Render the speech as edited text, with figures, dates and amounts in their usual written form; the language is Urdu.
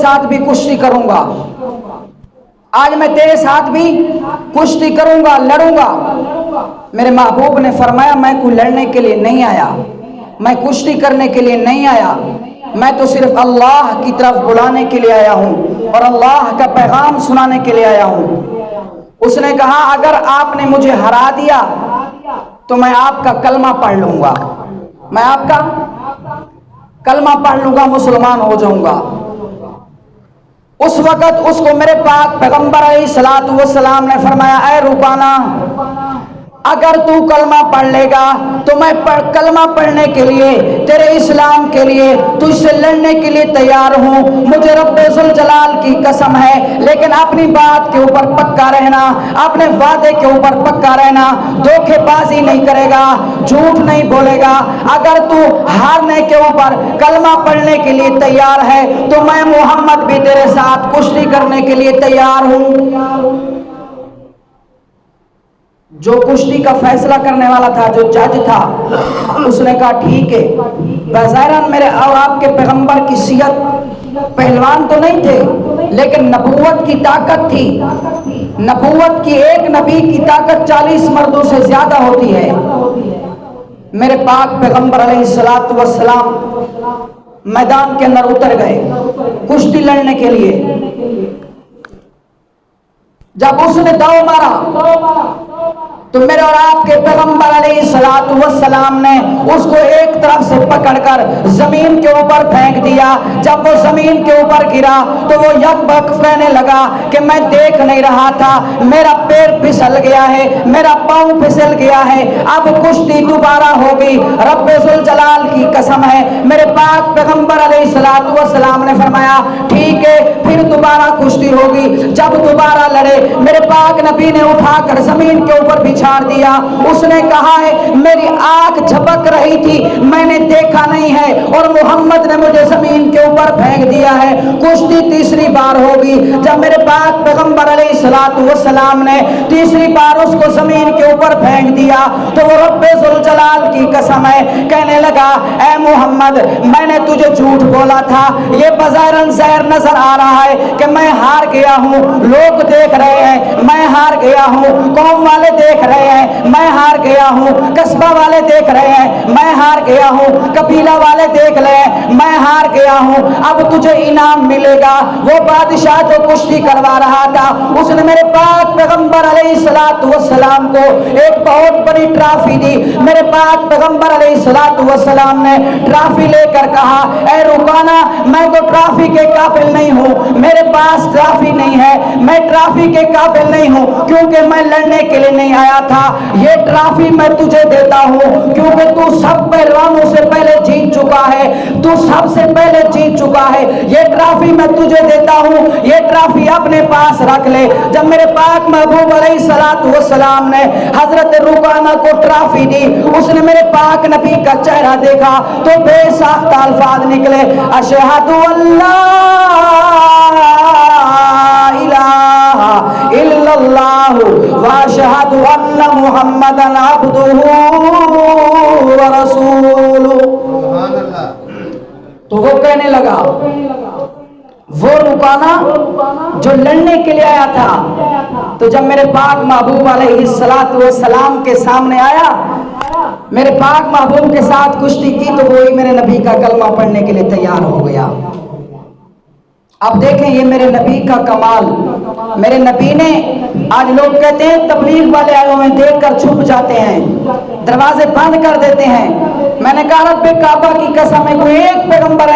ساتھ بھی کشتی کروں گا، آج میں تیرے ساتھ بھی کشتی کروں گا، لڑوں گا۔ میرے محبوب نے فرمایا میں کوئی لڑنے کے لیے نہیں آیا، میں کشتی کرنے کے لیے نہیں آیا، میں تو صرف اللہ کی طرف بلانے کے لیے آیا ہوں اور اللہ کا پیغام سنانے کے لیے آیا ہوں۔ اس نے کہا اگر آپ نے مجھے ہرا دیا تو میں آپ کا کلمہ پڑھ لوں گا، میں آپ کا کلمہ پڑھ لوں گا، مسلمان ہو جاؤں گا۔ اس وقت اس کو میرے پاک پیغمبر علیہ الصلوۃ والسلام نے فرمایا اے رکانہ، اگر تو کلمہ پڑھ لے گا تو میں کلمہ پڑھنے کے لیے، تیرے اسلام کے لیے، تجھ سے لڑنے کے لیے تیار ہوں، مجھے رب ذوالجلال کی قسم ہے، لیکن اپنی بات کے اوپر پکا رہنا، اپنے وعدے کے اوپر پکا رہنا، دھوکے بازی نہیں کرے گا، جھوٹ نہیں بولے گا۔ اگر تو ہارنے کے اوپر کلمہ پڑھنے کے لیے تیار ہے تو میں محمد بھی تیرے ساتھ کشتی کرنے کے لیے تیار ہوں۔ جو کشتی کا فیصلہ کرنے والا تھا، جو جج تھا، اس نے کہا ٹھیک ہے۔ بظاہراً میرے اور آپ کے پیغمبر کی صحت پہلوان تو نہیں تھے، لیکن نبوت کی طاقت تھی۔ نبوت کی، ایک نبی کی طاقت 40 مردوں سے زیادہ ہوتی ہے۔ میرے پاک پیغمبر علیہ الصلوۃ والسلام میدان کے اندر اتر گئے کشتی لڑنے کے لیے۔ جب اس نے داؤ مارا تو میرے اور آپ کے پیغمبر علیہ الصلوۃ والسلام نے اس کو ایک طرف سے پکڑ کر زمین کے اوپر پھینک دیا۔ جب وہ زمین کے اوپر گرا تو وہ یک بک کہنے لگا کہ میں دیکھ نہیں رہا تھا، میرا پیر پھسل گیا ہے، میرا پاؤں پھسل گیا ہے، اب کشتی دوبارہ ہوگی، رب ذوالجلال کی قسم ہے۔ میرے پاک پیغمبر علیہ الصلوۃ والسلام نے فرمایا ٹھیک ہے، پھر دوبارہ کشتی ہوگی۔ جب دوبارہ لڑے، میرے پاک نبی نے اٹھا کر زمین کے اوپر بچھا دیا۔ اس نے کہا ہے میری آنکھ جھپک رہی تھی، میں نے دیکھا نہیں ہے، اور محمد نے مجھے زمین کے اوپر پھینک دیا ہے۔ کشتی تیسری بار ہوگی۔ جب میرے پاک پیغمبر علیہ الصلوۃ والسلام نے تیسری بار اس کو زمین کے اوپر پھینک دیا تو وہ رب ذوالجلال کی قسم ہے کہنے لگا اے محمد میں نے تجھے جھوٹ بولا تھا، یہ بظاہراً ظاہر نظر آ رہا ہے کہ میں ہار گیا ہوں، لوگ دیکھ رہے ہیں میں ہار گیا ہوں، قوم والے دیکھ رہے ہیں میں ہار گیا ہوں، قصبہ والے دیکھ رہے ہیں میں ہار گیا ہوں، قبیلہ والے دیکھ رہے ہیں میں ہار گیا ہوں، اب تجھے انعام ملے گا۔ وہ بادشاہ جو کشتی کروا رہا تھا اس نے میرے پاک پیغمبر علیہ الصلوۃ والسلام کو ایک بہت بڑی ٹرافی دی۔ میرے پاک پیغمبر علیہ الصلوۃ والسلام نے ٹرافی لے کر کہا اے رکانہ میں تو ٹرافی کے قابل نہیں ہوں، میرے پاس ٹرافی نہیں ہے، میں ٹرافی کے قابل نہیں ہوں کیونکہ میں لڑنے کے لیے نہیں آیا تھا، یہ ٹرافی میں تجھے دیتا ہوں کیونکہ تو سب پہلوانوں سے پہلے جیت چکا ہے، تو سب سے پہلے جیت چکا ہے، یہ ٹرافی میں تجھے دیتا ہوں، یہ ٹرافی اپنے پاس رکھ لے۔ جب میرے پاک محبوب علیہ الصلوۃ والسلام نے حضرت رکانہ کو ٹرافی دی، اس نے میرے پاک نبی کا چہرہ دیکھا تو بے ساختہ الفاظ نکلے اشہد اللہ الہ الا اللہ واشہد ان محمدا عبدہ ورسولہ۔ تو وہ کہنے لگا وہ رکانہ جو لڑنے کے لیے آیا تھا، تو جب میرے پاک محبوب علیہ الصلوۃ والسلام کے سامنے آیا، میرے پاک محبوب کے ساتھ کشتی کی تو وہی میرے نبی کا کلمہ پڑھنے کے لیے تیار ہو گیا۔ اب دیکھیں یہ میرے نبی کا کمال، میرے نبی نے، آج لوگ کہتے ہیں تبلیغ والے آئے ہوئے دیکھ کر چھپ جاتے ہیں، دروازے بند کر دیتے ہیں۔ میں نے کہا رب کعبہ کی قسم ہے کوئی ایک پیغمبر ہے